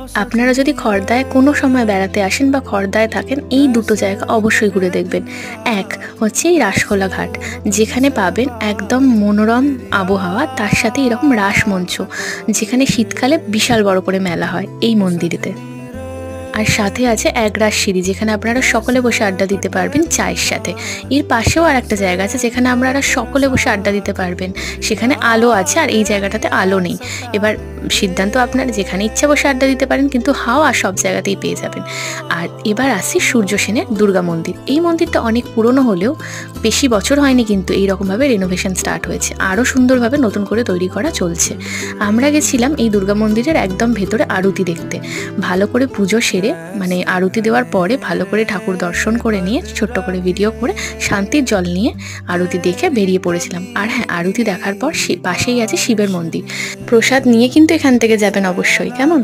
আপনারা যদি খড়দায় কোনো সময় বেড়াতে আসেন বা খড়দায় থাকেন, এই দুটো জায়গা অবশ্যই ঘুরে দেখবেন। এক হচ্ছে এই রাসকোলা ঘাট, যেখানে পাবেন একদম মনোরম আবহাওয়া, তার সাথে এরকম রাসমঞ্চ, যেখানে শীতকালে বিশাল বড় করে মেলা হয় এই মন্দিরেতে। আর সাথে আছে একরাশ সিঁড়ি, যেখানে আপনারা সকলে বসে আড্ডা দিতে পারবেন চায়ের সাথে। এর পাশেও আর একটা জায়গা আছে যেখানে আপনারা সকলে বসে আড্ডা দিতে পারবেন, সেখানে আলো আছে আর এই জায়গাটাতে আলো নেই। এবার সিদ্ধান্ত আপনার, যেখানে ইচ্ছা বসে আড্ডা দিতে পারেন, কিন্তু হাওয়া সব জায়গাতেই পেয়ে যাবেন। আর এবার আসি সূর্য সেনের দুর্গা মন্দির। এই মন্দিরটা অনেক পুরনো হলেও বেশি বছর হয়নি, কিন্তু এইরকমভাবে রেনোভেশন স্টার্ট হয়েছে, আরও সুন্দরভাবে নতুন করে তৈরি করা চলছে। আমরা গেছিলাম এই দুর্গা মন্দিরের একদম ভেতরে আরতি দেখতে। ভালো করে পুজো সেরে, মানে আরতি দেওয়ার পরে ভালো করে ঠাকুর দর্শন করে নিয়ে, ছোট্ট করে ভিডিও করে শান্তির জল নিয়ে আরতি দেখে বেরিয়ে পড়েছিলাম। আর হ্যাঁ, আরতি দেখার পর পাশেই আছে শিবের মন্দির। প্রসাদ নিয়ে কিন্তু এখান থেকে যাবেন অবশ্যই, কেমন?